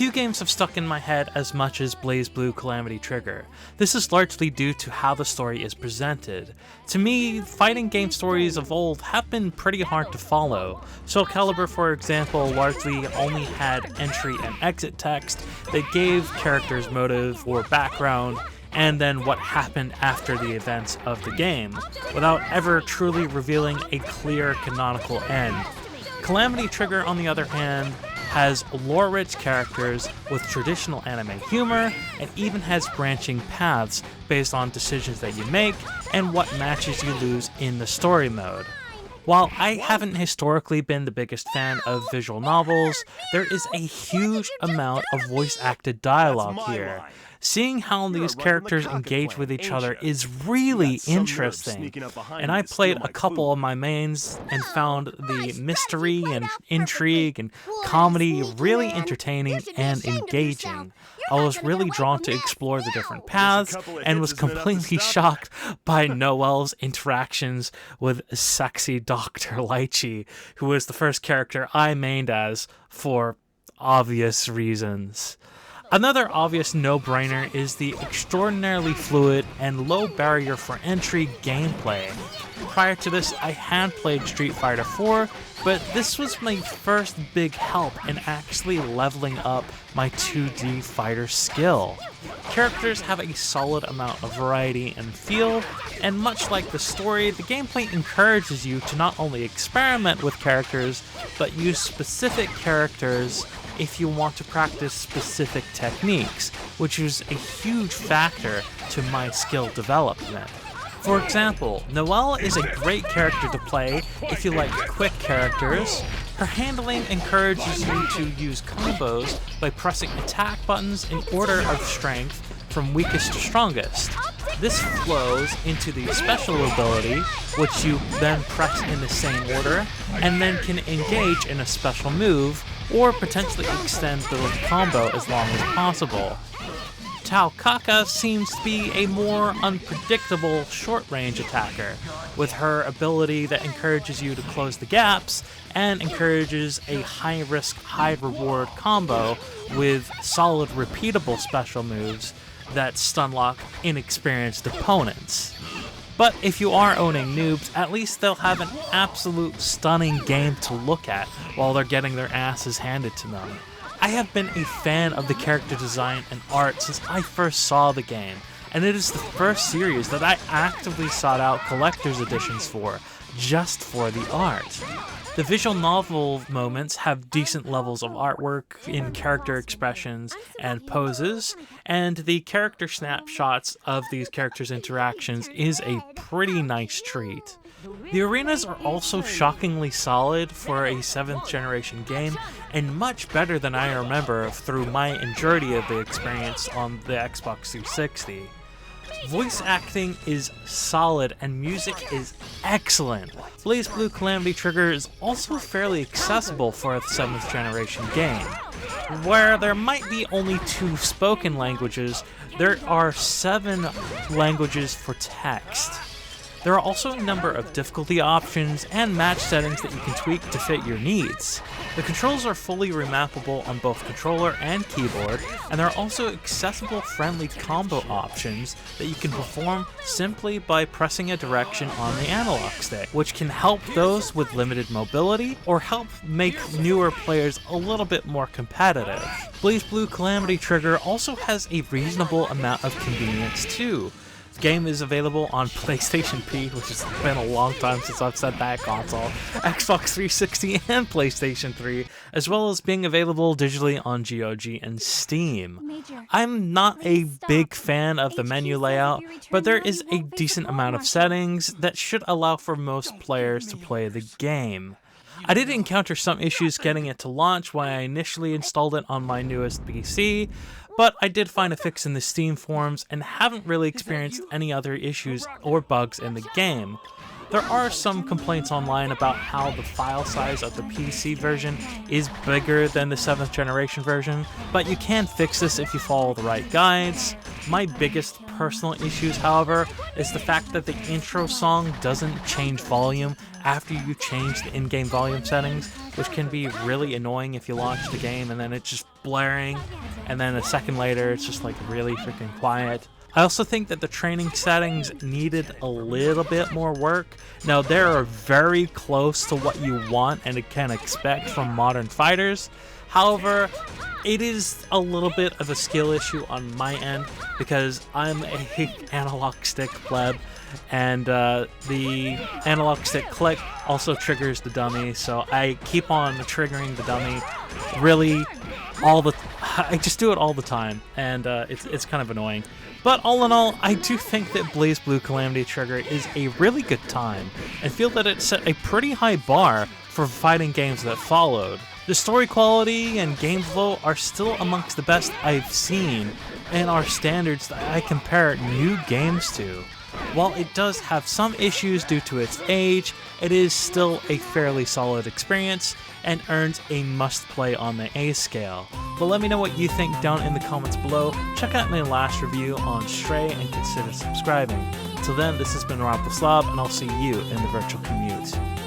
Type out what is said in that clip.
Few games have stuck in my head as much as Blazblue Calamity Trigger. This is largely due to how the story is presented. To me, fighting game stories of old have been pretty hard to follow. Soul Calibur, for example, largely only had entry and exit text that gave characters motive or background, and then what happened after the events of the game, without ever truly revealing a clear canonical end. Calamity Trigger, on the other hand, has lore-rich characters with traditional anime humor, and even has branching paths based on decisions that you make and what matches you lose in the story mode. While I haven't historically been the biggest fan of visual novels, there is a huge amount of voice-acted dialogue here. Seeing how these characters engage with each other is really interesting, and I played a couple of my mains and found the mystery and intrigue and comedy really entertaining and engaging. I was really drawn to explore the different paths and was completely shocked by Noelle's interactions with sexy Dr. Lychee, who was the first character I mained as for obvious reasons. Another obvious no-brainer is the extraordinarily fluid and low barrier for entry gameplay. Prior to this, I had played Street Fighter 4, but this was my first big help in actually leveling up my 2D fighter skill. Characters have a solid amount of variety and feel, and much like the story, the gameplay encourages you to not only experiment with characters, but use specific characters if you want to practice specific techniques, which is a huge factor to my skill development. For example, Noelle is a great character to play if you like quick characters. Her handling encourages you to use combos by pressing attack buttons in order of strength from weakest to strongest. This flows into the special ability, which you then press in the same order, and then can engage in a special move, or potentially extend the combo as long as possible. Tao Kaka seems to be a more unpredictable short-range attacker, with her ability that encourages you to close the gaps and encourages a high-risk, high-reward combo with solid repeatable special moves that stunlock inexperienced opponents. But if you are owning noobs, at least they'll have an absolute stunning game to look at while they're getting their asses handed to them. I have been a fan of the character design and art since I first saw the game, and it is the first series that I actively sought out collector's editions for, just for the art. The visual novel moments have decent levels of artwork in character expressions and poses, and the character snapshots of these characters' interactions is a pretty nice treat. The arenas are also shockingly solid for a 7th generation game, and much better than I remember through my majority of the experience on the Xbox 360. Voice acting is solid and music is excellent. Blazblue Calamity Trigger is also fairly accessible for a 7th generation game. Where there might be only 2 spoken languages, there are 7 languages for text. There are also a number of difficulty options and match settings that you can tweak to fit your needs. The controls are fully remappable on both controller and keyboard, and there are also accessible friendly combo options that you can perform simply by pressing a direction on the analog stick, which can help those with limited mobility or help make newer players a little bit more competitive. Blazblue Calamity Trigger also has a reasonable amount of convenience too. The game is available on PlayStation P, which has been a long time since I've said that console, Xbox 360 and PlayStation 3, as well as being available digitally on GOG and Steam. I'm not a big fan of the menu layout, but there is a decent amount of settings that should allow for most players to play the game. I did encounter some issues getting it to launch when I initially installed it on my newest PC, but I did find a fix in the Steam forums and haven't really experienced any other issues or bugs in the game. There are some complaints online about how the file size of the PC version is bigger than the 7th generation version, but you can fix this if you follow the right guides. My biggest personal issues, however, is the fact that the intro song doesn't change volume after you change the in-game volume settings, which can be really annoying if you launch the game and then it's just blaring, and then a second later it's just like really freaking quiet. I also think that the training settings needed a little bit more work. Now, they are very close to what you want and can expect from modern fighters. However, it is a little bit of a skill issue on my end because I'm a analog stick pleb, and the analog stick click also triggers the dummy, so I keep on triggering the dummy really I just do it all the time, and it's kind of annoying. But all in all, I do think that Blazblue Calamity Trigger is a really good time, and feel that it set a pretty high bar for fighting games that followed. The story quality and game flow are still amongst the best I've seen, and are standards that I compare new games to. While it does have some issues due to its age, it is still a fairly solid experience, and earns a must-play on the A scale. But let me know what you think down in the comments below. Check out my last review on Stray and consider subscribing. Till then, this has been Blazblue, and I'll see you in the virtual commute.